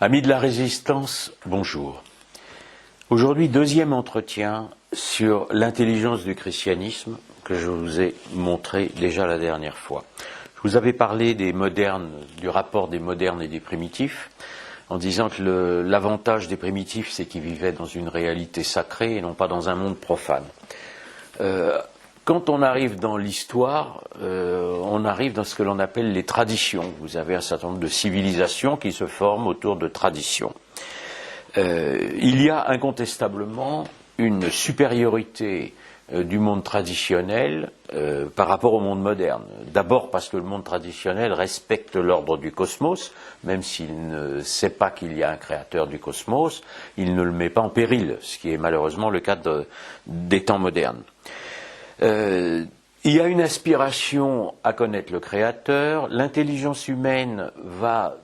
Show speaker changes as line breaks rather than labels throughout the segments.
Amis de la Résistance, bonjour. Aujourd'hui, deuxième entretien sur l'intelligence du christianisme que je vous ai montré déjà la dernière fois. Je vous avais parlé des modernes, du rapport des modernes et des primitifs, en disant que l'avantage des primitifs, c'est qu'ils vivaient dans une réalité sacrée et non pas dans un monde profane. Quand on arrive dans l'histoire, on arrive dans ce que l'on appelle les traditions. Vous avez un certain nombre de civilisations qui se forment autour de traditions. Il y a incontestablement une supériorité du monde traditionnel par rapport au monde moderne. D'abord parce que le monde traditionnel respecte l'ordre du cosmos, même s'il ne sait pas qu'il y a un créateur du cosmos, il ne le met pas en péril, ce qui est malheureusement le cas des temps modernes. Il y a une aspiration à connaître le Créateur, l'intelligence humaine va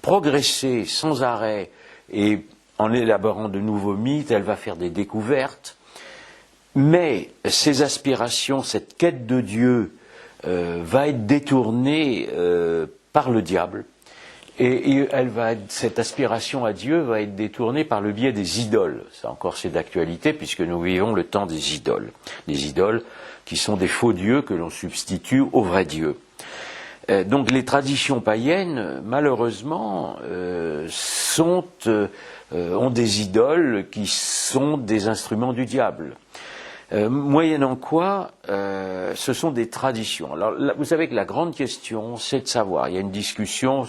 progresser sans arrêt et en élaborant de nouveaux mythes, elle va faire des découvertes, mais ces aspirations, cette quête de Dieu va être détournée par le diable. Et cette aspiration à Dieu va être détournée par le biais des idoles. Ça encore c'est d'actualité puisque nous vivons le temps des idoles. Les idoles qui sont des faux dieux que l'on substitue au vrai Dieu. Donc les traditions païennes, malheureusement, ont des idoles qui sont des instruments du diable. Moyennant quoi, ce sont des traditions. Alors, là, vous savez que la grande question, c'est de savoir, il y a une discussion,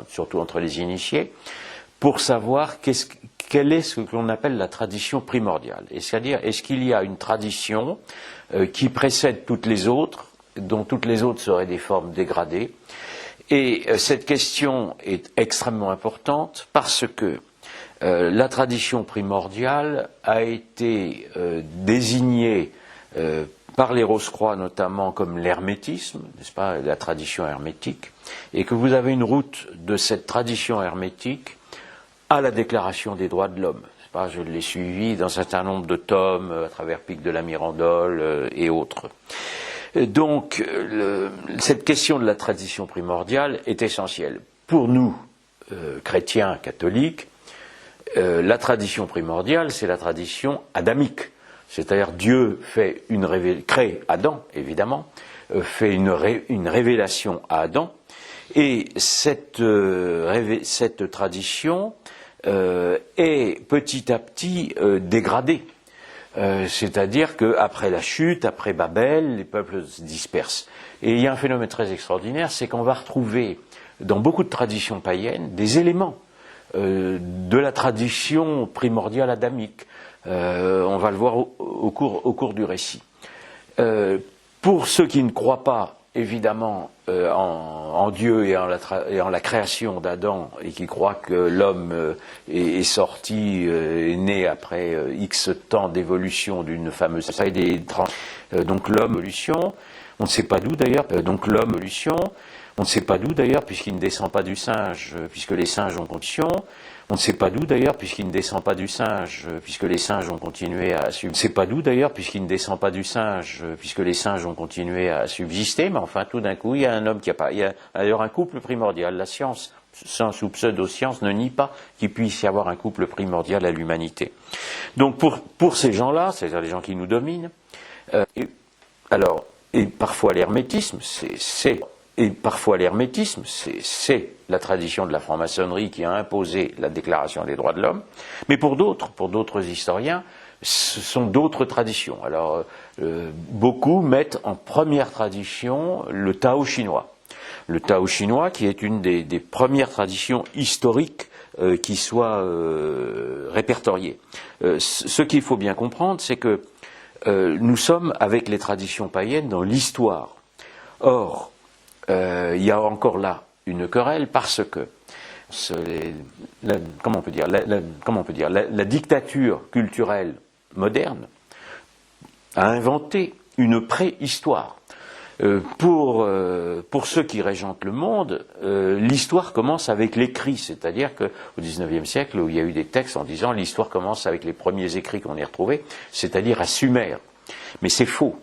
surtout entre les initiés, pour savoir quelle est ce que l'on appelle la tradition primordiale. Et c'est-à-dire, est-ce qu'il y a une tradition qui précède toutes les autres, dont toutes les autres seraient des formes dégradées? Et cette question est extrêmement importante parce que la tradition primordiale a été désignée par les Rose-Croix notamment comme l'hermétisme, n'est-ce pas, la tradition hermétique, et que vous avez une route de cette tradition hermétique à la Déclaration des droits de l'homme. N'est-ce pas, je l'ai suivi dans un certain nombre de tomes à travers Pic de la Mirandole et autres. Donc, cette question de la tradition primordiale est essentielle. Pour nous, chrétiens, catholiques, la tradition primordiale, c'est la tradition adamique. C'est-à-dire Dieu crée Adam, évidemment, fait une révélation à Adam, et cette tradition est petit à petit dégradée. C'est-à-dire qu'après la chute, après Babel, les peuples se dispersent. Et il y a un phénomène très extraordinaire, c'est qu'on va retrouver dans beaucoup de traditions païennes des éléments de la tradition primordiale adamique. On va le voir au cours du récit. Pour ceux qui ne croient pas, évidemment, en Dieu et en la création d'Adam, et qui croient que l'homme est né après X temps d'évolution d'une fameuse donc l'homme, évolution, on ne sait pas d'où d'ailleurs, on ne sait pas d'où d'ailleurs, puisqu'il ne descend pas du singe, puisque les singes ont condition. On ne sait pas d'où d'ailleurs, puisqu'il ne descend pas du singe, puisque les singes ont continué à subsister. On ne sait pas d'où d'ailleurs, puisqu'il ne descend pas du singe, puisque les singes ont continué à subsister. Mais enfin, tout d'un coup, il y a un homme qui a pas. Il y a d'ailleurs un couple primordial. La science, science ou pseudo-science, ne nie pas qu'il puisse y avoir un couple primordial à l'humanité. Donc, pour ces gens-là, c'est-à-dire les gens qui nous dominent, et parfois l'hermétisme, c'est la tradition de la franc-maçonnerie qui a imposé la Déclaration des droits de l'homme, mais pour d'autres historiens, ce sont d'autres traditions. Alors, beaucoup mettent en première tradition le Tao chinois. Le Tao chinois qui est une des premières traditions historiques qui soit répertoriée. Ce qu'il faut bien comprendre, c'est que nous sommes avec les traditions païennes dans l'histoire. Or, il y a encore là une querelle parce que la dictature culturelle moderne a inventé une préhistoire. Pour ceux qui régentent le monde, l'histoire commence avec l'écrit, c'est-à-dire qu'au XIXe siècle, où il y a eu des textes en disant l'histoire commence avec les premiers écrits qu'on ait retrouvés, c'est-à-dire à Sumer. Mais c'est faux.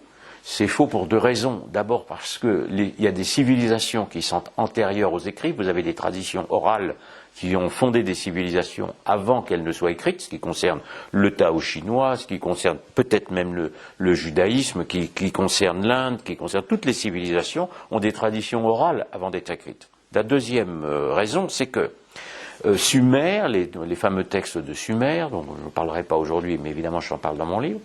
C'est faux pour deux raisons. D'abord parce qu'il y a des civilisations qui sont antérieures aux écrits. Vous avez des traditions orales qui ont fondé des civilisations avant qu'elles ne soient écrites, ce qui concerne le Tao chinois, ce qui concerne peut-être même le judaïsme, qui concerne l'Inde, qui concerne toutes les civilisations, ont des traditions orales avant d'être écrites. La deuxième raison, c'est que Sumer, les fameux textes de Sumer, dont je ne parlerai pas aujourd'hui, mais évidemment j'en parle dans mon livre,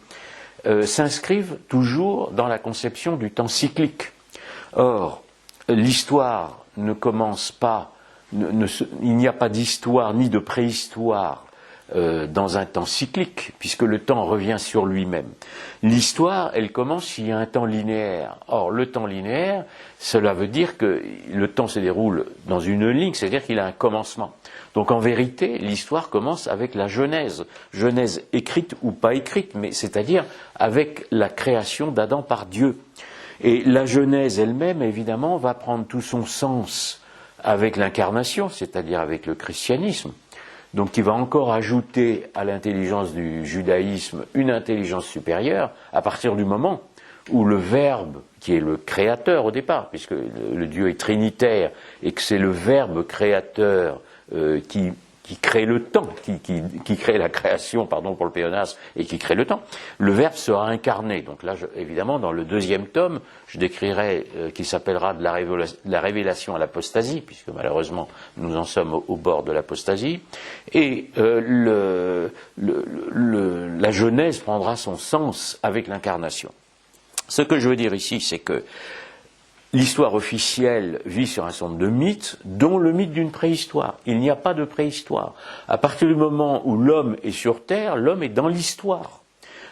s'inscrivent toujours dans la conception du temps cyclique. Or, l'histoire ne commence pas, il n'y a pas d'histoire ni de préhistoire dans un temps cyclique, puisque le temps revient sur lui-même. L'histoire, elle commence s'il y a un temps linéaire. Or, le temps linéaire, cela veut dire que le temps se déroule dans une ligne, c'est-à-dire qu'il a un commencement. Donc en vérité, l'histoire commence avec la Genèse. Genèse écrite ou pas écrite, mais c'est-à-dire avec la création d'Adam par Dieu. Et la Genèse elle-même, évidemment, va prendre tout son sens avec l'incarnation, c'est-à-dire avec le christianisme. Donc qui va encore ajouter à l'intelligence du judaïsme une intelligence supérieure à partir du moment où le Verbe, qui est le créateur au départ, puisque le Dieu est trinitaire, et que c'est le Verbe créateur qui crée le temps, qui crée la création, pardon pour le pléonasme, et qui crée le temps, le Verbe sera incarné. Donc là, évidemment, dans le deuxième tome, je décrirai, qui s'appellera de la révélation à l'apostasie, puisque malheureusement, nous en sommes au bord de l'apostasie, et la Genèse prendra son sens avec l'incarnation. Ce que je veux dire ici, c'est que l'histoire officielle vit sur un certain nombre de mythes, dont le mythe d'une préhistoire. Il n'y a pas de préhistoire. À partir du moment où l'homme est sur Terre, l'homme est dans l'histoire.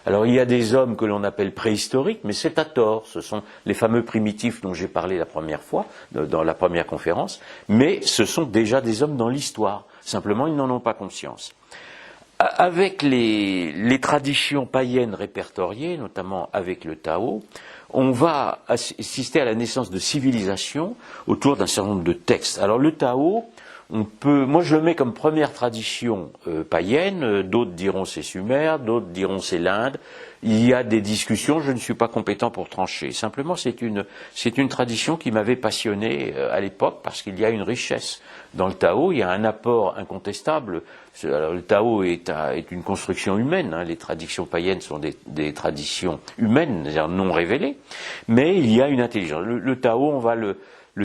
Alors il y a des hommes que l'on appelle préhistoriques, mais c'est à tort. Ce sont les fameux primitifs dont j'ai parlé la première fois, dans la première conférence, mais ce sont déjà des hommes dans l'histoire. Simplement, ils n'en ont pas conscience. Avec les traditions païennes répertoriées, notamment avec le Tao, on va assister à la naissance de civilisations autour d'un certain nombre de textes. Alors le Tao, moi je le mets comme première tradition païenne, d'autres diront c'est Sumer, d'autres diront c'est l'Inde. Il y a des discussions, je ne suis pas compétent pour trancher. Simplement c'est une tradition qui m'avait passionné à l'époque parce qu'il y a une richesse dans le Tao, il y a un apport incontestable. Alors, le Tao est une construction humaine, hein. Les traditions païennes sont des traditions humaines, c'est-à-dire non révélées, mais il y a une intelligence. Le Tao, on va le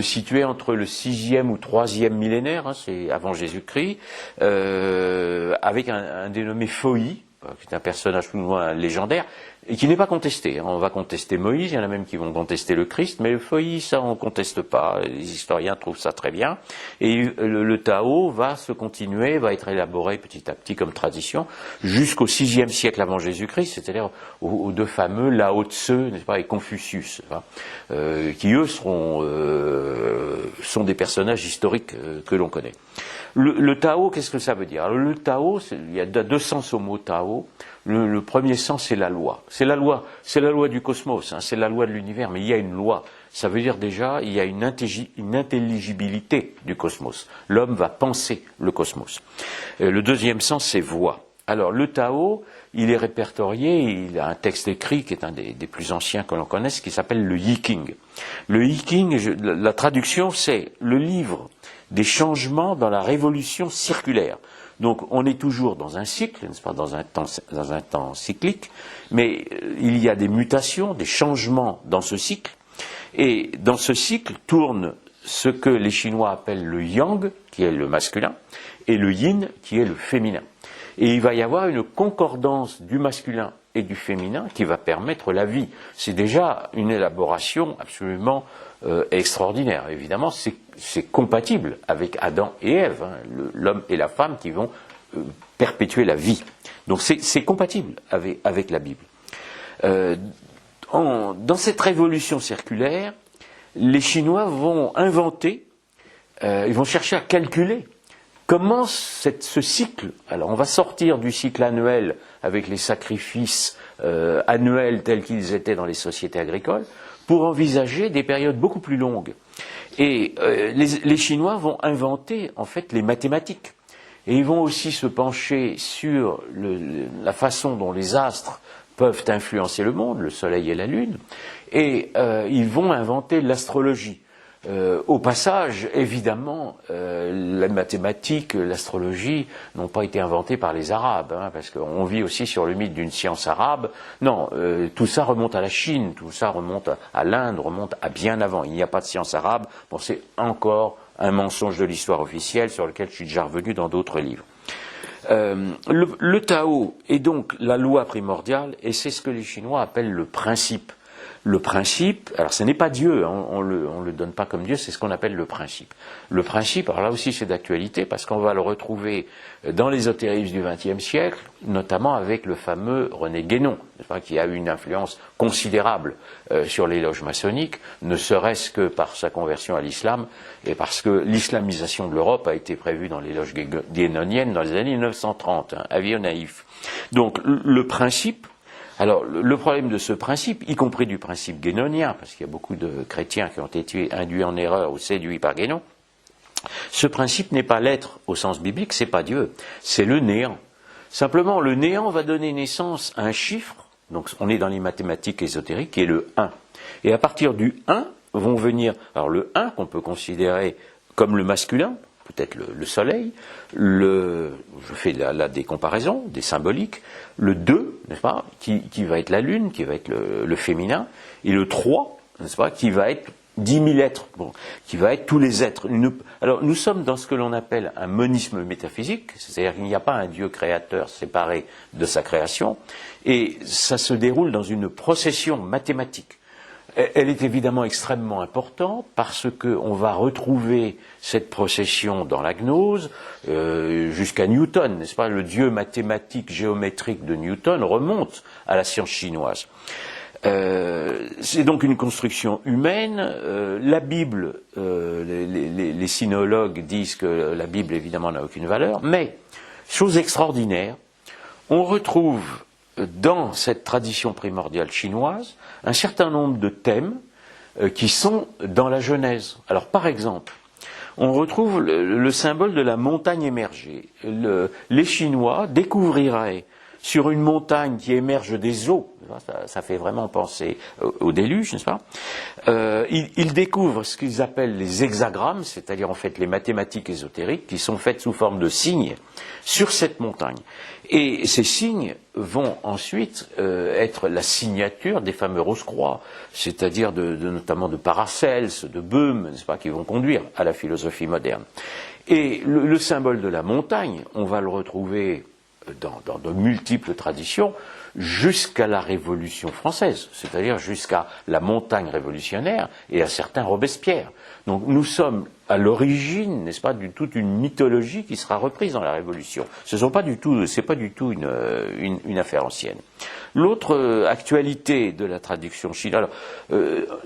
situer entre le 6e ou 3e millénaire, hein, c'est avant Jésus-Christ, avec un dénommé Fohi, qui est un personnage plus ou moins légendaire, et qui n'est pas contesté. On va contester Moïse, il y en a même qui vont contester le Christ, mais le Fohi, ça on ne conteste pas. Les historiens trouvent ça très bien. Et le Tao va se continuer, va être élaboré petit à petit comme tradition, jusqu'au 6e siècle avant Jésus-Christ, c'est-à-dire aux deux fameux Lao Tse, n'est-ce pas, et Confucius, hein, qui eux sont des personnages historiques que l'on connaît. Le Tao, qu'est-ce que ça veut dire? Alors, le Tao, il y a deux sens au mot Tao. Le premier sens, c'est la loi. C'est la loi du cosmos, hein, c'est la loi de l'univers, mais il y a une loi. Ça veut dire déjà, il y a une intelligibilité du cosmos. L'homme va penser le cosmos. Le deuxième sens, c'est voix. Alors, le Tao, il est répertorié, il a un texte écrit qui est un des plus anciens que l'on connaisse, qui s'appelle le Yi King. Le Yi King, la traduction, c'est le livre des changements dans la révolution circulaire. Donc on est toujours dans un cycle, n'est-ce pas, dans un temps cyclique, mais il y a des mutations, des changements dans ce cycle, et dans ce cycle tourne ce que les Chinois appellent le yang, qui est le masculin, et le yin, qui est le féminin. Et il va y avoir une concordance du masculin et du féminin qui va permettre la vie. C'est déjà une élaboration absolument extraordinaire. Évidemment, c'est compatible avec Adam et Ève, hein, l'homme et la femme qui vont perpétuer la vie. Donc c'est compatible avec la Bible. Dans cette révolution circulaire, les Chinois vont inventer, ils vont chercher à calculer comment ce cycle, alors on va sortir du cycle annuel avec les sacrifices annuels tels qu'ils étaient dans les sociétés agricoles, pour envisager des périodes beaucoup plus longues. Et les Chinois vont inventer en fait les mathématiques. Et ils vont aussi se pencher sur la façon dont les astres peuvent influencer le monde, le Soleil et la Lune, et ils vont inventer l'astrologie. Au passage, évidemment, la mathématique, l'astrologie n'ont pas été inventées par les Arabes, hein, parce qu'on vit aussi sur le mythe d'une science arabe. Non, tout ça remonte à la Chine, tout ça remonte à l'Inde, remonte à bien avant. Il n'y a pas de science arabe. Bon, c'est encore un mensonge de l'histoire officielle sur lequel je suis déjà revenu dans d'autres livres. Le Tao est donc la loi primordiale, et c'est ce que les Chinois appellent le principe. Le principe, alors ce n'est pas Dieu, hein, on le donne pas comme Dieu, c'est ce qu'on appelle le principe. Le principe, alors là aussi c'est d'actualité, parce qu'on va le retrouver dans l'ésotérisme du XXe siècle, notamment avec le fameux René Guénon, qui a eu une influence considérable sur les loges maçonniques, ne serait-ce que par sa conversion à l'islam, et parce que l'islamisation de l'Europe a été prévue dans les loges guénoniennes dans les années 1930, hein, avis naïf. Donc le principe, alors, le problème de ce principe, y compris du principe guénonien, parce qu'il y a beaucoup de chrétiens qui ont été induits en erreur ou séduits par Guénon, ce principe n'est pas l'être au sens biblique, c'est pas Dieu, c'est le néant. Simplement, le néant va donner naissance à un chiffre, donc on est dans les mathématiques ésotériques, qui est le 1. Et à partir du 1 vont venir, alors le 1 qu'on peut considérer comme le masculin, peut-être le soleil, je fais des comparaisons, des symboliques, le 2, n'est-ce pas, qui va être la lune, qui va être le féminin, et le 3, n'est-ce pas, qui va être 10 000 êtres, bon, qui va être tous les êtres. Alors nous sommes dans ce que l'on appelle un monisme métaphysique, c'est-à-dire qu'il n'y a pas un Dieu créateur séparé de sa création, et ça se déroule dans une procession mathématique. Elle est évidemment extrêmement importante parce qu'on va retrouver cette procession dans la gnose jusqu'à Newton, n'est-ce pas? Le dieu mathématique géométrique de Newton remonte à la science chinoise. C'est donc une construction humaine. La Bible, les sinologues disent que la Bible évidemment n'a aucune valeur, mais, chose extraordinaire, on retrouve dans cette tradition primordiale chinoise un certain nombre de thèmes qui sont dans la Genèse. Alors par exemple, on retrouve le symbole de la montagne émergée. Les Chinois découvriraient sur une montagne qui émerge des eaux, ça fait vraiment penser au déluge, n'est-ce pas? Ils découvrent ce qu'ils appellent les hexagrammes, c'est-à-dire en fait les mathématiques ésotériques, qui sont faites sous forme de signes sur cette montagne. Et ces signes vont ensuite être la signature des fameux Rose-Croix, c'est-à-dire notamment de Paracels, de Böhm, n'est-ce pas, qui vont conduire à la philosophie moderne. Et le symbole de la montagne, on va le retrouver dans de multiples traditions, jusqu'à la Révolution française, c'est-à-dire jusqu'à la montagne révolutionnaire et à certains Robespierre. Donc nous sommes à l'origine, n'est-ce pas, de toute une mythologie qui sera reprise dans la Révolution. C'est pas du tout une affaire ancienne. L'autre actualité de la traduction chinoise,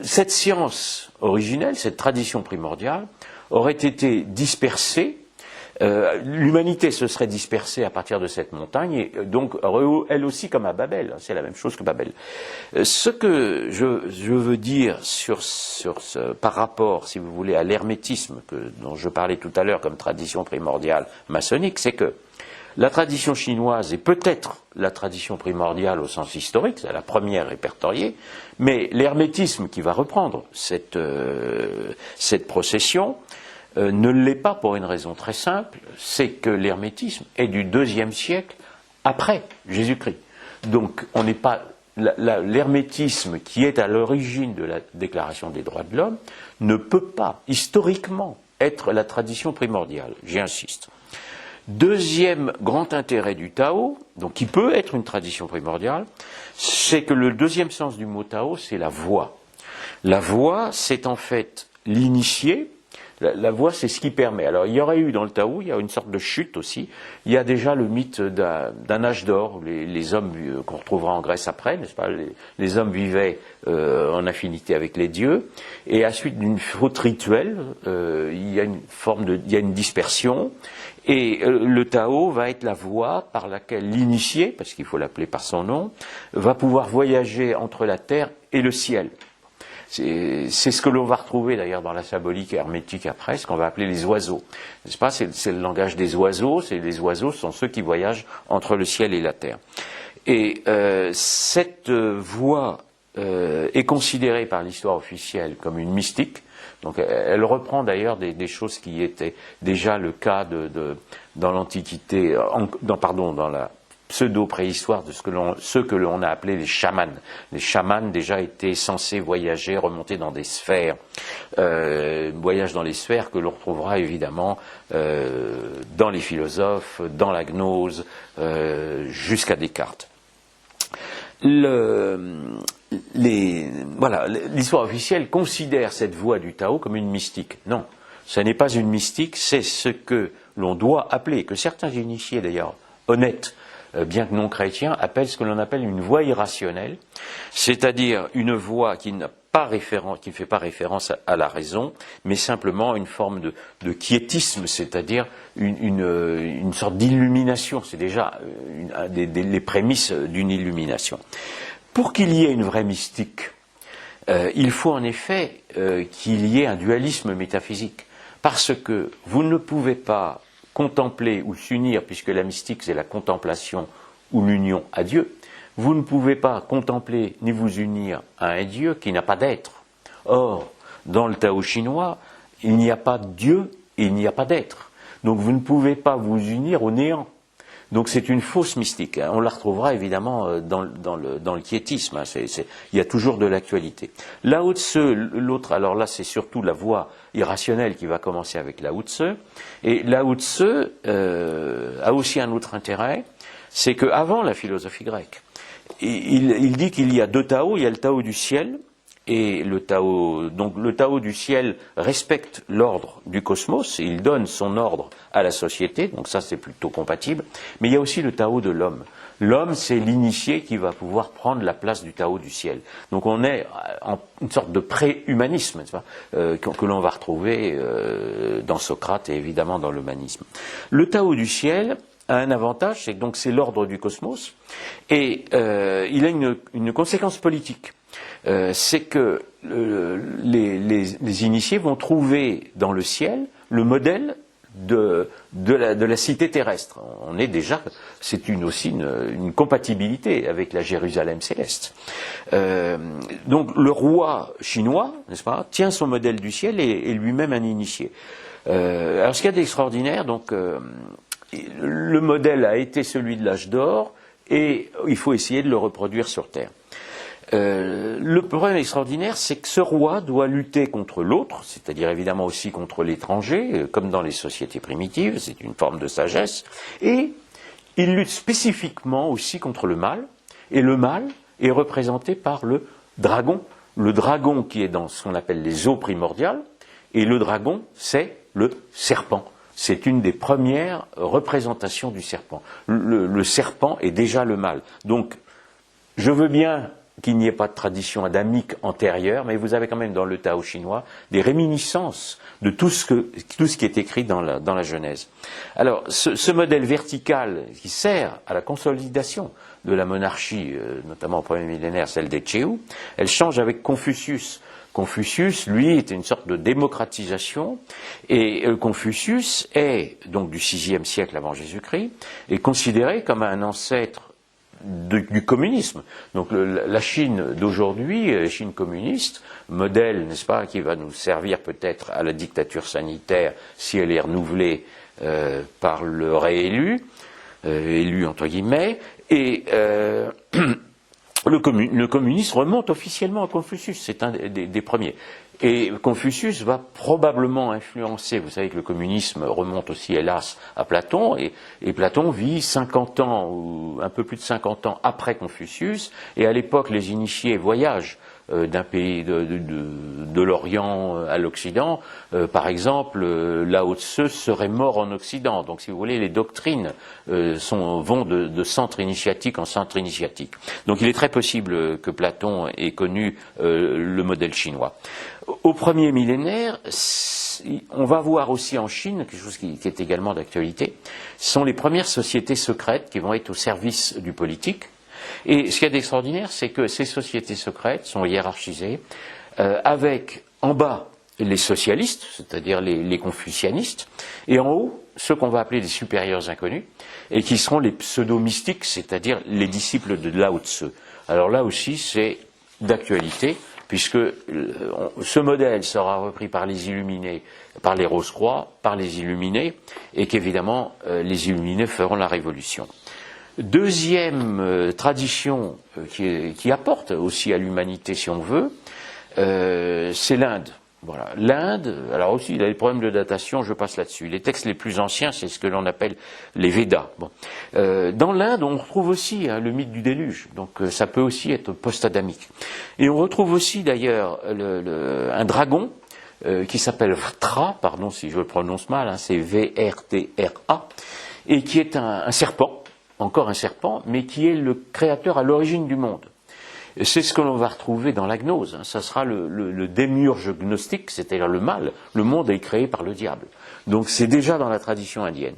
cette science originelle, cette tradition primordiale, aurait été dispersée. L'humanité se serait dispersée à partir de cette montagne, et donc elle aussi comme à Babel, c'est la même chose que Babel. Ce que je veux dire par rapport, si vous voulez, à l'hermétisme dont je parlais tout à l'heure comme tradition primordiale maçonnique, c'est que la tradition chinoise est peut-être la tradition primordiale au sens historique, c'est la première répertoriée, mais l'hermétisme qui va reprendre cette procession ne l'est pas pour une raison très simple, c'est que l'hermétisme est du IIe siècle après Jésus-Christ. Donc on n'est pas l'hermétisme qui est à l'origine de la Déclaration des droits de l'homme ne peut pas historiquement être la tradition primordiale, j'insiste. Deuxième grand intérêt du Tao, donc qui peut être une tradition primordiale, c'est que le deuxième sens du mot Tao, c'est la voie. La voie, c'est en fait l'initié. La voie, c'est ce qui permet. Alors, il y aurait eu dans le Tao, il y a une sorte de chute aussi. Il y a déjà le mythe d'un âge d'or, les hommes qu'on retrouvera en Grèce après, n'est-ce pas? Les hommes vivaient en affinité avec les dieux, et à suite d'une faute rituelle, il y a une dispersion, et le Tao va être la voie par laquelle l'initié, parce qu'il faut l'appeler par son nom, va pouvoir voyager entre la terre et le ciel. C'est ce que l'on va retrouver d'ailleurs dans la symbolique hermétique après, ce qu'on va appeler les oiseaux. N'est-ce pas? C'est le langage des oiseaux. Les oiseaux sont ceux qui voyagent entre le ciel et la terre. Et cette voie est considérée par l'histoire officielle comme une mystique. Donc elle reprend d'ailleurs des choses qui étaient déjà le cas dans l'Antiquité, dans la pseudo-préhistoire de ce que l'on a appelé les chamans. Les chamans déjà étaient censés voyager, remonter dans des sphères. Voyage dans les sphères que l'on retrouvera évidemment dans les philosophes, dans la gnose, jusqu'à Descartes. L'histoire officielle considère cette voie du Tao comme une mystique. Non, ce n'est pas une mystique, c'est ce que l'on doit appeler, que certains initiés d'ailleurs, honnêtes, bien que non chrétiens, appellent ce que l'on appelle une voie irrationnelle, c'est-à-dire une voie qui ne fait pas référence à la raison, mais simplement une forme de quiétisme, c'est-à-dire une sorte d'illumination. C'est déjà les prémices d'une illumination. Pour qu'il y ait une vraie mystique, il faut en effet qu'il y ait un dualisme métaphysique, parce que vous ne pouvez pas contempler ou s'unir, puisque la mystique c'est la contemplation ou l'union à Dieu. Vous ne pouvez pas contempler ni vous unir à un Dieu qui n'a pas d'être. Or, dans le Tao chinois, il n'y a pas de Dieu et il n'y a pas d'être. Donc vous ne pouvez pas vous unir au néant. Donc c'est une fausse mystique. On la retrouvera évidemment dans le quiétisme. Il y a toujours de l'actualité. Lao Tzu, l'autre, alors là c'est surtout la voie irrationnelle qui va commencer avec Lao Tzu. Et Lao Tzu a aussi un autre intérêt, c'est qu'avant la philosophie grecque, il dit qu'il y a deux Tao, il y a le Tao du ciel, et le Tao du ciel respecte l'ordre du cosmos, et il donne son ordre à la société, donc ça c'est plutôt compatible, mais il y a aussi le Tao de l'homme. L'homme, c'est l'initié qui va pouvoir prendre la place du Tao du ciel. Donc on est en une sorte de pré-humanisme, que l'on va retrouver dans Socrate et évidemment dans l'humanisme. Le Tao du ciel a un avantage, c'est donc c'est l'ordre du cosmos, et il a une conséquence politique. C'est que les initiés vont trouver dans le ciel le modèle de la cité terrestre. C'est aussi une compatibilité avec la Jérusalem céleste. Donc le roi chinois, n'est-ce pas, tient son modèle du ciel et lui-même un initié. Alors ce qu'il y a d'extraordinaire, donc le modèle a été celui de l'âge d'or et il faut essayer de le reproduire sur Terre. Le problème extraordinaire, c'est que ce roi doit lutter contre l'autre, c'est-à-dire évidemment aussi contre l'étranger, comme dans les sociétés primitives, c'est une forme de sagesse, et il lutte spécifiquement aussi contre le mal, et le mal est représenté par le dragon qui est dans ce qu'on appelle les eaux primordiales, et le dragon, c'est le serpent. C'est une des premières représentations du serpent. Le serpent est déjà le mal. Donc, je veux bien qu'il n'y ait pas de tradition adamique antérieure, mais vous avez quand même dans le Tao chinois des réminiscences de tout ce qui est écrit dans la Genèse. Alors, ce modèle vertical qui sert à la consolidation de la monarchie, notamment au premier millénaire, celle des Tchéou, elle change avec Confucius. Confucius, lui, était une sorte de démocratisation, et Confucius est, donc du VIe siècle avant Jésus-Christ, est considéré comme un ancêtre du communisme. Donc la Chine d'aujourd'hui, la Chine communiste, modèle, n'est-ce pas, qui va nous servir peut-être à la dictature sanitaire si elle est renouvelée par le réélu, élu entre guillemets, et le communisme remonte officiellement à Confucius, c'est un des premiers. Et Confucius va probablement influencer, vous savez que le communisme remonte aussi hélas à Platon, et Platon vit 50 ans, ou un peu plus de 50 ans après Confucius, et à l'époque les initiés voyagent d'un pays de l'Orient à l'Occident. Par exemple, Lao Tzu serait mort en Occident. Donc, si vous voulez, les doctrines vont de centre initiatique en centre initiatique. Donc, il est très possible que Platon ait connu le modèle chinois. Au premier millénaire, on va voir aussi en Chine, quelque chose qui est également d'actualité, sont les premières sociétés secrètes qui vont être au service du politique. Et ce qu'il y a d'extraordinaire, c'est que ces sociétés secrètes sont hiérarchisées avec en bas les socialistes, c'est-à-dire les confucianistes, et en haut ceux qu'on va appeler les supérieurs inconnus, et qui seront les pseudo-mystiques, c'est-à-dire les disciples de Lao Tzu. Alors là aussi, c'est d'actualité, puisque ce modèle sera repris par les Illuminés, par les Rose-Croix, par les Illuminés, et qu'évidemment, les Illuminés feront la révolution. Deuxième tradition qui apporte aussi à l'humanité, si on veut, c'est l'Inde. Voilà. L'Inde, alors aussi, il y a des problèmes de datation, je passe là-dessus. Les textes les plus anciens, c'est ce que l'on appelle les Védas. Bon. Dans l'Inde, on retrouve aussi le mythe du déluge, donc ça peut aussi être post-adamique. Et on retrouve aussi d'ailleurs un dragon qui s'appelle Vrtra, pardon si je le prononce mal, c'est V-R-T-R-A, et qui est un serpent, encore un serpent, mais qui est le créateur à l'origine du monde. C'est ce que l'on va retrouver dans la gnose. Ça sera le démiurge gnostique, c'est-à-dire le mal. Le monde est créé par le diable. Donc c'est déjà dans la tradition indienne.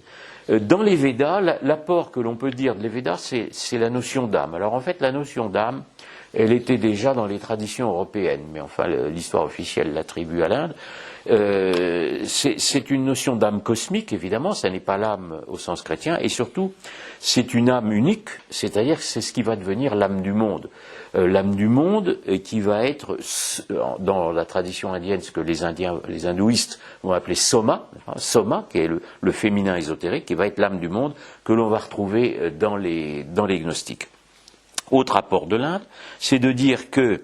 Dans les Védas, l'apport que l'on peut dire de les Védas, c'est la notion d'âme. Alors en fait, la notion d'âme, elle était déjà dans les traditions européennes, mais enfin l'histoire officielle l'attribue à l'Inde. C'est une notion d'âme cosmique, évidemment, ça n'est pas l'âme au sens chrétien, et surtout, c'est une âme unique, c'est-à-dire que c'est ce qui va devenir l'âme du monde. L'âme du monde qui va être, dans la tradition indienne, ce que les hindouistes vont appeler Soma, qui est le féminin ésotérique, qui va être l'âme du monde que l'on va retrouver dans les gnostiques. Autre apport de l'Inde, c'est de dire que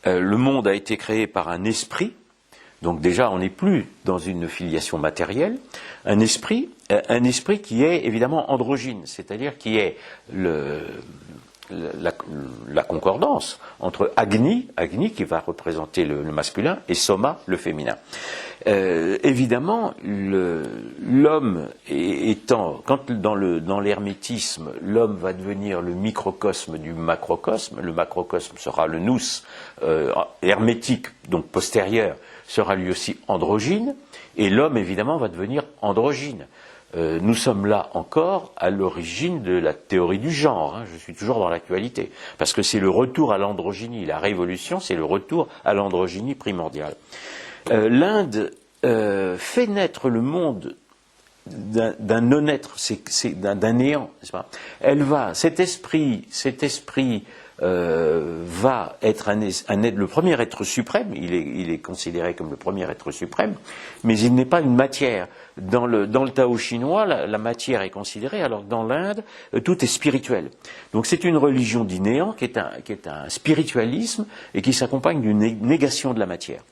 le monde a été créé par un esprit, donc déjà on n'est plus dans une filiation matérielle, un esprit qui est évidemment androgyne, c'est-à-dire qui est la concordance entre Agni qui va représenter le masculin, et Soma, le féminin. Évidemment, l'homme étant, quand dans l'hermétisme, l'homme va devenir le microcosme du macrocosme, le macrocosme sera le nous hermétique, donc postérieur, sera lui aussi androgyne, et l'homme évidemment va devenir androgyne. Nous sommes là encore à l'origine de la théorie du genre, je suis toujours dans l'actualité, parce que c'est le retour à l'androgynie, la révolution c'est le retour à l'androgynie primordiale. L'Inde fait naître le monde d'un non-être, d'un néant, n'est-ce pas ? Cet esprit va être le premier être suprême, il est considéré comme le premier être suprême, mais il n'est pas une matière. Dans le Tao chinois, la matière est considérée, alors que dans l'Inde, tout est spirituel. Donc c'est une religion du néant qui est un spiritualisme et qui s'accompagne d'une négation de la matière.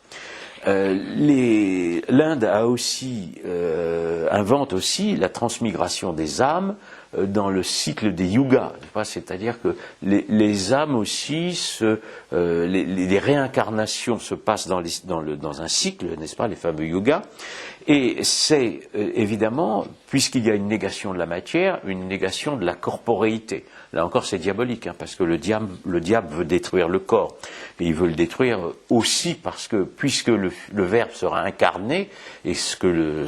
L'Inde invente aussi la transmigration des âmes dans le cycle des yugas, c'est-à-dire que les âmes aussi, les réincarnations se passent dans un cycle, n'est-ce pas, les fameux yugas, et c'est évidemment, puisqu'il y a une négation de la matière, une négation de la corporéité. Là encore c'est diabolique, parce que le diable veut détruire le corps, et il veut le détruire aussi parce que, puisque le Verbe sera incarné, et ce que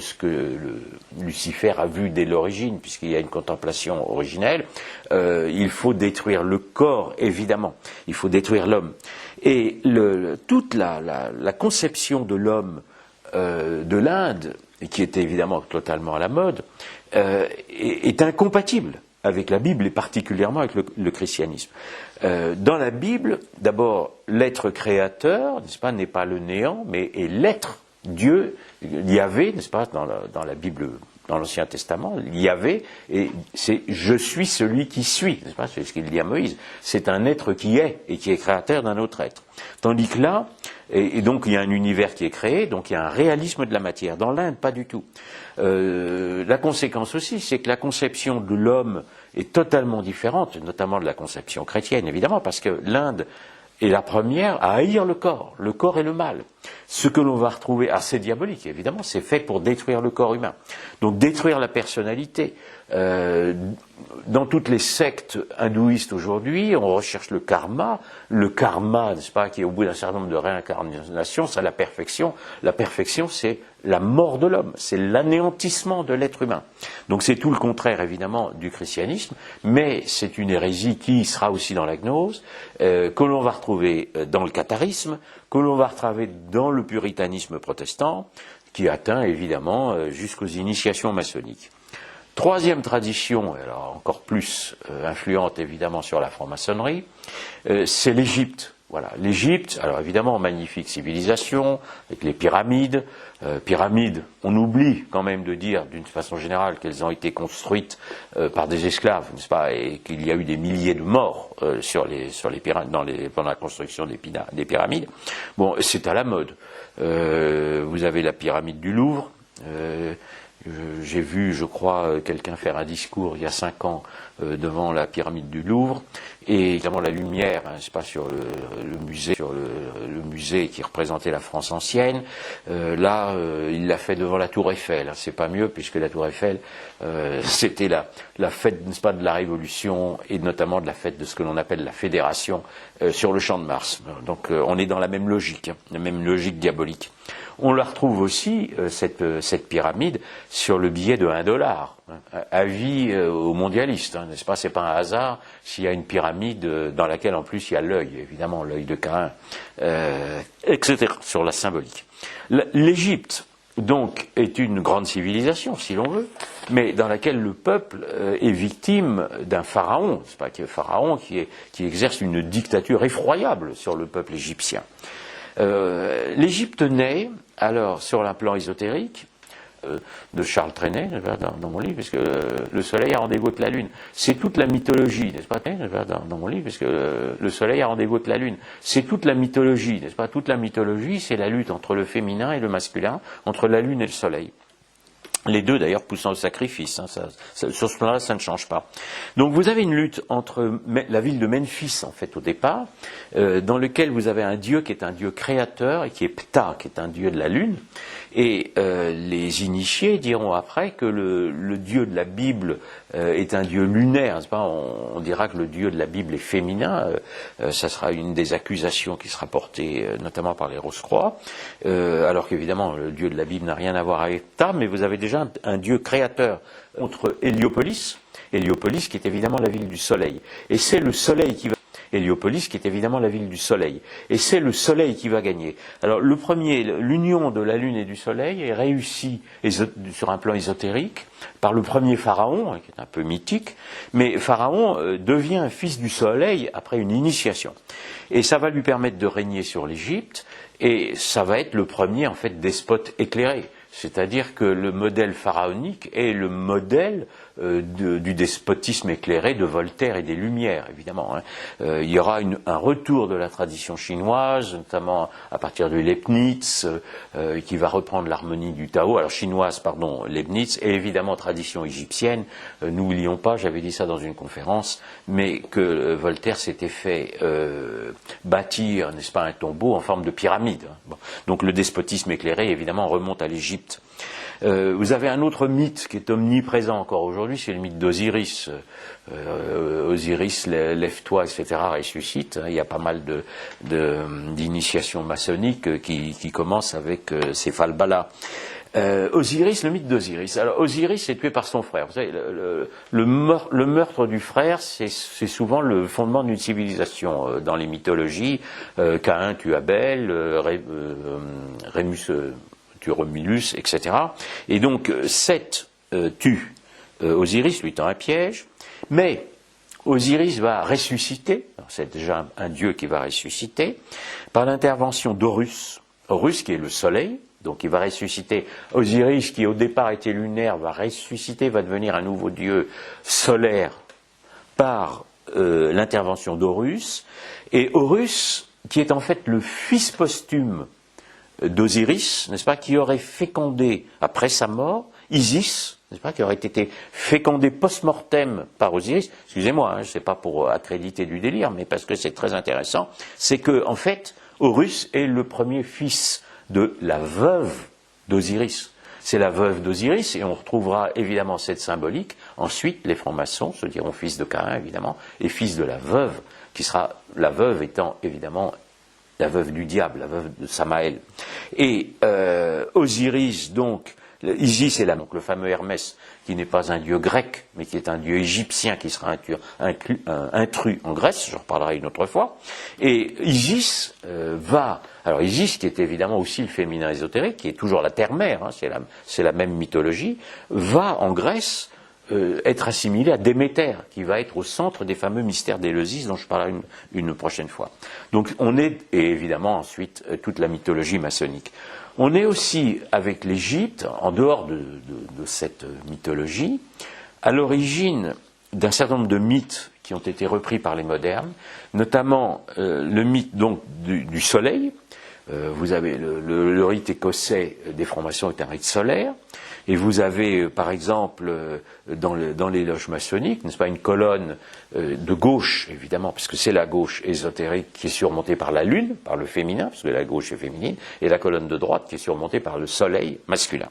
Lucifer a vu dès l'origine, puisqu'il y a une contemplation originelle, il faut détruire le corps, évidemment, il faut détruire l'homme. Et toute la conception de l'homme de l'Inde, qui était évidemment totalement à la mode, est incompatible avec la Bible et particulièrement avec le christianisme. Dans la Bible, d'abord, l'être créateur, n'est-ce pas, n'est pas le néant, mais est l'être, Dieu, Yahvé, n'est-ce pas, dans la Bible, dans l'Ancien Testament, Yahvé, et c'est « je suis celui qui suis », n'est-ce pas, c'est ce qu'il dit à Moïse. C'est un être qui est, et qui est créateur d'un autre être. Tandis que là, et donc il y a un univers qui est créé, donc il y a un réalisme de la matière. Dans l'Inde, pas du tout. La conséquence aussi, c'est que la conception de l'homme est totalement différente, notamment de la conception chrétienne, évidemment, parce que l'Inde est la première à haïr le corps et le mal. Ce que l'on va retrouver, c'est diabolique, évidemment, c'est fait pour détruire le corps humain. Donc détruire la personnalité. Dans toutes les sectes hindouistes aujourd'hui, on recherche le karma, n'est-ce pas, qui est au bout d'un certain nombre de réincarnations, c'est la perfection. La perfection, c'est la mort de l'homme, c'est l'anéantissement de l'être humain. Donc c'est tout le contraire, évidemment, du christianisme, mais c'est une hérésie qui sera aussi dans la gnose, que l'on va retrouver dans le catharisme, que l'on va retrouver dans le puritanisme protestant, qui atteint évidemment jusqu'aux initiations maçonniques. Troisième tradition, alors encore plus influente évidemment sur la franc-maçonnerie, c'est l'Égypte. Voilà, l'Égypte, alors évidemment, magnifique civilisation, avec les pyramides. Pyramides, on oublie quand même de dire d'une façon générale qu'elles ont été construites par des esclaves, n'est-ce pas, et qu'il y a eu des milliers de morts sur les pyramides, pendant la construction des pyramides. Bon, c'est à la mode. Vous avez la pyramide du Louvre. J'ai vu, je crois, quelqu'un faire un discours il y a 5 ans devant la pyramide du Louvre, et évidemment la lumière, hein, c'est pas sur le musée qui représentait la France ancienne. Là, il l'a fait devant la Tour Eiffel. Hein, c'est pas mieux puisque la Tour Eiffel, c'était la fête, n'est-ce pas, de la Révolution et notamment de la fête de ce que l'on appelle la Fédération sur le Champ de Mars. Donc, on est dans la même logique, hein, la même logique diabolique. On la retrouve aussi, cette pyramide, sur le billet de 1 $, hein, avis aux mondialistes, hein, n'est-ce pas? C'est pas un hasard s'il y a une pyramide dans laquelle en plus il y a l'œil, évidemment, l'œil de Caïn, etc., sur la symbolique. L'Égypte, donc, est une grande civilisation, si l'on veut, mais dans laquelle le peuple est victime d'un pharaon, c'est pas, pharaon qui exerce une dictature effroyable sur le peuple égyptien. L'Égypte naît, alors, sur un plan ésotérique, de Charles Trenet, dans mon livre, puisque le soleil a rendez-vous avec la lune. C'est toute la mythologie, n'est-ce pas, dans mon livre, puisque le soleil a rendez-vous avec la lune. C'est toute la mythologie, n'est-ce pas? Toute la mythologie, c'est la lutte entre le féminin et le masculin, entre la lune et le soleil. Les deux, d'ailleurs, poussant au sacrifice. Hein, sur ce plan-là, ça ne change pas. Donc, vous avez une lutte entre la ville de Memphis, en fait, au départ, dans lequel vous avez un dieu qui est un dieu créateur et qui est Ptah, qui est un dieu de la lune. Et les initiés diront après que le dieu de la Bible est un dieu lunaire. C'est pas, on dira que le dieu de la Bible est féminin. Ça sera une des accusations qui sera portée notamment par les Rose-Croix. Alors qu'évidemment, le dieu de la Bible n'a rien à voir avec Ptah, mais vous avez déjà un dieu créateur contre Héliopolis, qui est évidemment la ville du soleil. Et c'est le soleil qui va... Héliopolis, qui est évidemment la ville du soleil. Et c'est le soleil qui va gagner. Alors, le premier, l'union de la lune et du soleil est réussie sur un plan ésotérique par le premier pharaon, qui est un peu mythique, mais pharaon devient fils du soleil après une initiation. Et ça va lui permettre de régner sur l'Égypte, et ça va être le premier, en fait, despote éclairé. C'est-à-dire que le modèle pharaonique est le modèle du despotisme éclairé de Voltaire et des Lumières, évidemment. Hein. Il y aura un retour de la tradition chinoise, notamment à partir de Leibniz, qui va reprendre l'harmonie du Tao. Alors chinoise, pardon, Leibniz, et évidemment tradition égyptienne. N'oublions pas, j'avais dit ça dans une conférence, mais que Voltaire s'était fait bâtir, n'est-ce pas, un tombeau en forme de pyramide. Bon. Donc le despotisme éclairé, évidemment, remonte à l'Égypte. Vous avez un autre mythe qui est omniprésent encore aujourd'hui, c'est le mythe d'Osiris. Osiris, lève-toi, etc., ressuscite. Il y a pas mal d'initiations maçonniques qui commencent avec Céphalbala. Osiris, le mythe d'Osiris. Alors Osiris est tué par son frère. Vous savez, le meurtre du frère, c'est souvent le fondement d'une civilisation dans les mythologies. Caïn tue Abel, Rémus tue Romulus, etc. Et donc Seth tue Osiris, lui tend un piège, mais Osiris va ressusciter, c'est déjà un dieu qui va ressusciter, par l'intervention d'Horus, Horus qui est le soleil, donc il va ressusciter. Osiris, qui au départ était lunaire, va ressusciter, va devenir un nouveau dieu solaire par l'intervention d'Horus. Et Horus, qui est en fait le fils posthume d'Osiris, n'est-ce pas, qui aurait fécondé, après sa mort, Isis, n'est-ce pas, qui aurait été fécondé post-mortem par Osiris. Excusez-moi, hein, c'est pas pour accréditer du délire, mais parce que c'est très intéressant, c'est que, en fait, Horus est le premier fils de la veuve d'Osiris. C'est la veuve d'Osiris, et on retrouvera évidemment cette symbolique. Ensuite, les francs-maçons se diront fils de Caïn, évidemment, et fils de la veuve, qui sera, la veuve étant évidemment la veuve du diable, la veuve de Samaël. Et Osiris, donc, Isis est là, donc le fameux Hermès, qui n'est pas un dieu grec, mais qui est un dieu égyptien qui sera intrus en Grèce, j'en reparlerai une autre fois. Et Isis alors Isis, qui est évidemment aussi le féminin ésotérique, qui est toujours la terre-mère, hein, c'est la même mythologie, va en Grèce être assimilé à Déméter, qui va être au centre des fameux mystères d'Éleusis, dont je parlerai une prochaine fois. Donc on est, et évidemment ensuite, toute la mythologie maçonnique. On est aussi, avec l'Égypte, en dehors de cette mythologie, à l'origine d'un certain nombre de mythes qui ont été repris par les modernes, notamment le mythe donc du soleil. Vous avez le rite écossais des francs-maçons est un rite solaire, et vous avez par exemple dans les loges maçonniques, n'est-ce pas, une colonne de gauche, évidemment, puisque c'est la gauche ésotérique qui est surmontée par la lune, par le féminin, parce que la gauche est féminine, et la colonne de droite qui est surmontée par le soleil masculin.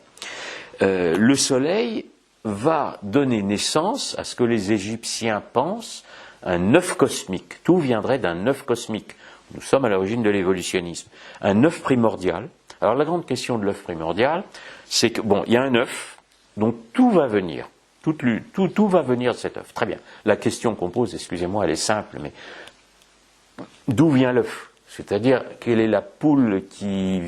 Le soleil va donner naissance à ce que les Égyptiens pensent un œuf cosmique. Tout viendrait d'un œuf cosmique. Nous sommes à l'origine de l'évolutionnisme. Un œuf primordial. Alors la grande question de l'œuf primordial, c'est que, bon, il y a un œuf, donc tout va venir. Tout va venir de cet œuf. Très bien. La question qu'on pose, excusez-moi, elle est simple, mais d'où vient l'œuf ? C'est-à-dire, quelle est la poule qui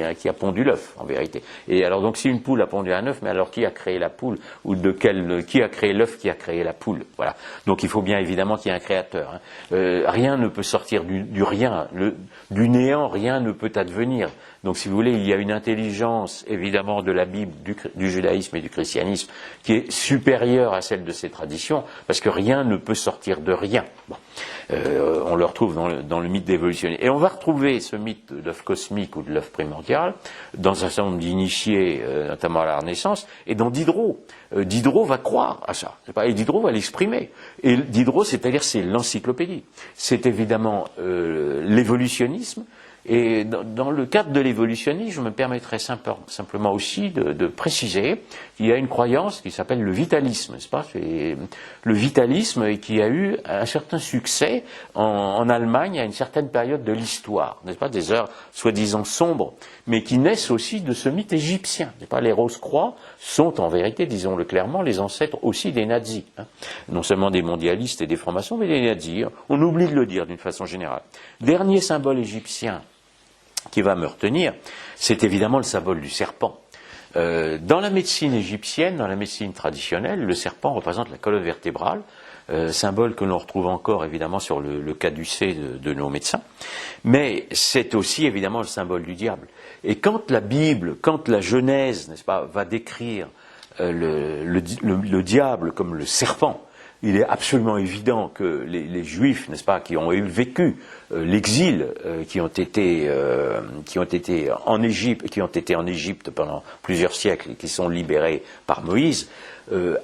a pondu l'œuf, en vérité. Et alors, donc, si une poule a pondu un œuf, mais alors qui a créé la poule? Ou qui a créé l'œuf, qui a créé la poule? Voilà. Donc, il faut bien évidemment qu'il y ait un créateur. Hein. Rien ne peut sortir du rien. Du néant, rien ne peut advenir. Donc, si vous voulez, il y a une intelligence, évidemment, de la Bible, du judaïsme et du christianisme, qui est supérieure à celle de ces traditions, parce que rien ne peut sortir de rien. Bon. On le retrouve dans le mythe d'évolution. Et on va retrouver ce mythe de l'œuf cosmique ou de l'œuf primordial dans un certain nombre d'initiés, notamment à la Renaissance, et dans Diderot. Diderot va croire à ça, et Diderot va l'exprimer. Et Diderot, c'est-à-dire, c'est l'encyclopédie. C'est évidemment l'évolutionnisme. Et dans le cadre de l'évolutionnisme, je me permettrai simplement aussi de préciser qu'il y a une croyance qui s'appelle le vitalisme, n'est-ce pas ? C'est le vitalisme qui a eu un certain succès en Allemagne à une certaine période de l'histoire, n'est-ce pas ? Des heures soi-disant sombres, mais qui naissent aussi de ce mythe égyptien, n'est-ce pas ? Les Rose-Croix sont en vérité, disons-le clairement, les ancêtres aussi des nazis, hein. Non seulement des mondialistes et des francs-maçons, mais des nazis. Hein. On oublie de le dire d'une façon générale. Dernier symbole égyptien qui va me retenir, c'est évidemment le symbole du serpent. Dans la médecine égyptienne, dans la médecine traditionnelle, le serpent représente la colonne vertébrale, symbole que l'on retrouve encore évidemment sur le caducée de nos médecins, mais c'est aussi évidemment le symbole du diable. Et quand la Bible, quand la Genèse, n'est-ce pas, va décrire le diable comme le serpent, il est absolument évident que les Juifs, n'est-ce pas, qui ont vécu l'exil, qui ont été en Égypte pendant plusieurs siècles et qui sont libérés par Moïse,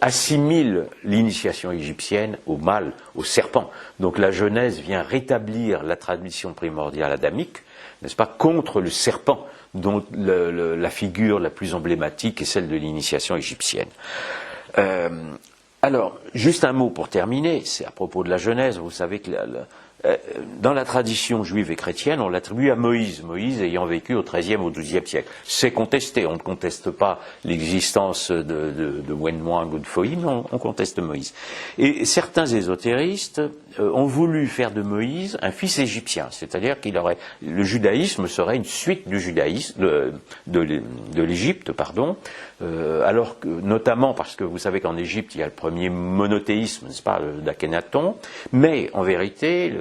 assimilent l'initiation égyptienne au mal, au serpent. Donc la Genèse vient rétablir la tradition primordiale adamique, n'est-ce pas, contre le serpent, dont la figure la plus emblématique est celle de l'initiation égyptienne. Alors, juste un mot pour terminer, c'est à propos de la Genèse, vous savez que dans la tradition juive et chrétienne, on l'attribue à Moïse, Moïse ayant vécu au XIIIe au XIIe siècle. C'est contesté, on ne conteste pas l'existence de Wenwang ou de Fohi, mais on conteste Moïse. Et certains ésotéristes ont voulu faire de Moïse un fils égyptien, c'est-à-dire le judaïsme serait une suite du judaïsme, de l'Égypte, pardon, alors que, notamment parce que vous savez qu'en Égypte, il y a le premier monothéisme, n'est-ce pas, d'Akhenaton, mais en vérité,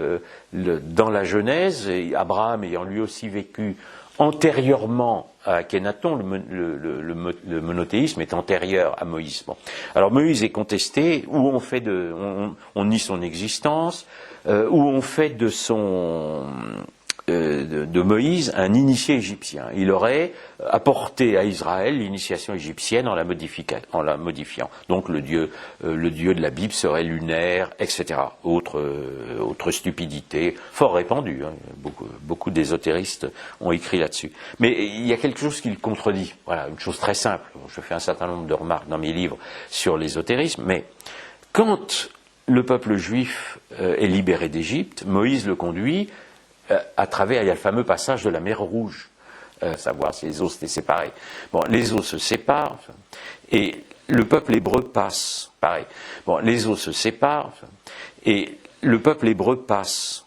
dans la Genèse, Abraham ayant lui aussi vécu antérieurement à Akhenaton, le monothéisme est antérieur à Moïse. Bon. Alors Moïse est contesté, où on nie son existence, où on fait de Moïse un initié égyptien. Il aurait apporté à Israël l'initiation égyptienne en la modifiant. Donc le dieu de la Bible serait lunaire, etc. Autre stupidité, fort répandue. Hein. Beaucoup d'ésotéristes ont écrit là-dessus. Mais il y a quelque chose qui le contredit. Voilà, une chose très simple. Je fais un certain nombre de remarques dans mes livres sur l'ésotérisme, mais quand le peuple juif est libéré d'Égypte, Moïse le conduit il y a le fameux passage de la mer Rouge. savoir si les os étaient séparés. Bon, les os se séparent, et le peuple hébreu passe, pareil. Bon, les os se séparent, et le peuple hébreu passe.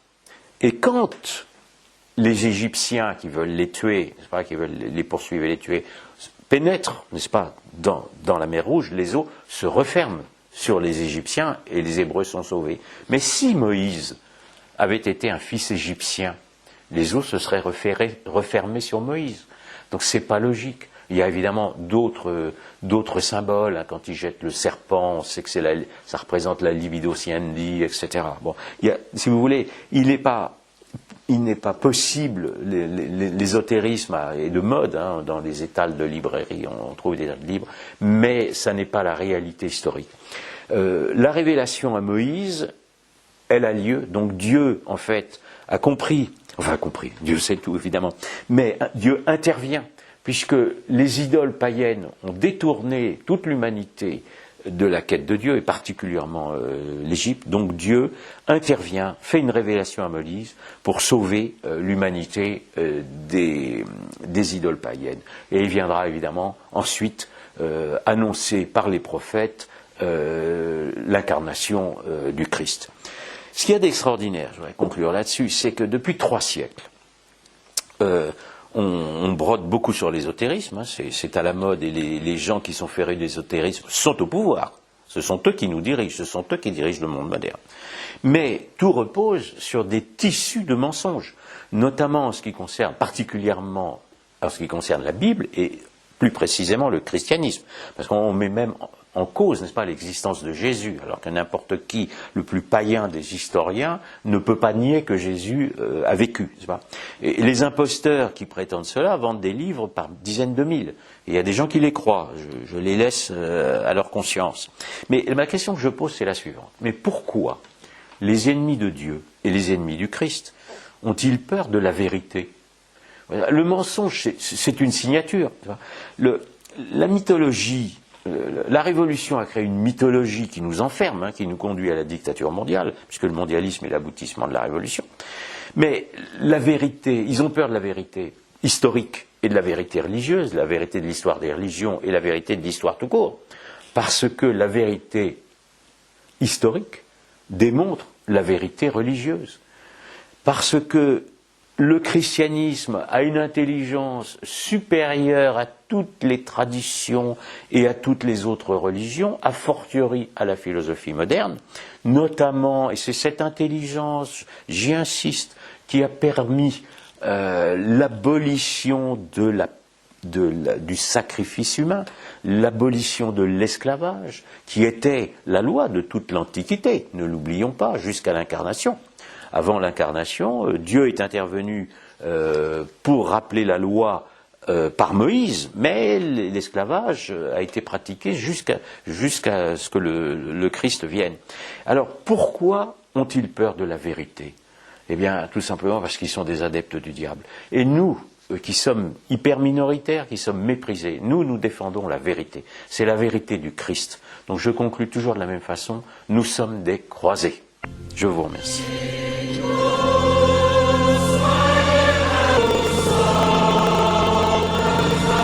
Et quand les Égyptiens qui veulent les tuer, n'est-ce pas, qui veulent les poursuivre et les tuer, pénètrent, n'est-ce pas, dans la mer Rouge, les eaux se referment sur les Égyptiens et les Hébreux sont sauvés. Mais si Moïse avait été un fils égyptien, les eaux se seraient refermées sur Moïse. Donc c'est pas logique. Il y a évidemment d'autres symboles. Hein, quand il jette le serpent, on sait que ça représente la libido siendi, etc. Bon, si vous voulez, il n'est pas possible, l'ésotérisme est de mode, hein, dans les étals de librairie, on trouve des étals de livres, mais ça n'est pas la réalité historique. La révélation à Moïse, elle a lieu, donc Dieu, en fait, a compris, Dieu sait tout évidemment, mais Dieu intervient, puisque les idoles païennes ont détourné toute l'humanité de la quête de Dieu, et particulièrement l'Égypte. Donc Dieu intervient, fait une révélation à Moïse pour sauver l'humanité des idoles païennes. Et il viendra évidemment ensuite annoncer par les prophètes l'incarnation du Christ. Ce qu'il y a d'extraordinaire, je voudrais conclure là-dessus, c'est que depuis 3 siècles, on brode beaucoup sur l'ésotérisme, hein, c'est à la mode, et les gens qui sont férus d'ésotérisme sont au pouvoir. Ce sont eux qui nous dirigent, ce sont eux qui dirigent le monde moderne. Mais tout repose sur des tissus de mensonges, notamment en ce qui concerne, particulièrement en ce qui concerne la Bible et plus précisément le christianisme. Parce qu'on met même en cause, n'est-ce pas, l'existence de Jésus, alors que n'importe qui, le plus païen des historiens, ne peut pas nier que Jésus a vécu, n'est-ce pas. Et les imposteurs qui prétendent cela vendent des livres par dizaines de mille. Et il y a des gens qui les croient, je les laisse à leur conscience. Mais ma question que je pose, c'est la suivante. Mais pourquoi les ennemis de Dieu et les ennemis du Christ ont-ils peur de la vérité ? Le mensonge, c'est une signature. La mythologie, la Révolution a créé une mythologie qui nous enferme, hein, qui nous conduit à la dictature mondiale, puisque le mondialisme est l'aboutissement de la Révolution. Mais la vérité, ils ont peur de la vérité historique et de la vérité religieuse, la vérité de l'histoire des religions et la vérité de l'histoire tout court, parce que la vérité historique démontre la vérité religieuse. Parce que le christianisme a une intelligence supérieure à toutes les traditions et à toutes les autres religions, a fortiori à la philosophie moderne, notamment, et c'est cette intelligence, j'y insiste, qui a permis l'abolition du sacrifice humain, l'abolition de l'esclavage, qui était la loi de toute l'Antiquité, ne l'oublions pas, jusqu'à l'incarnation. Avant l'incarnation, Dieu est intervenu pour rappeler la loi par Moïse, mais l'esclavage a été pratiqué jusqu'à ce que le Christ vienne. Alors, pourquoi ont-ils peur de la vérité ? Eh bien, tout simplement parce qu'ils sont des adeptes du diable. Et nous, qui sommes hyper minoritaires, qui sommes méprisés, nous défendons la vérité. C'est la vérité du Christ. Donc je conclus toujours de la même façon, nous sommes des croisés. Je vous remercie.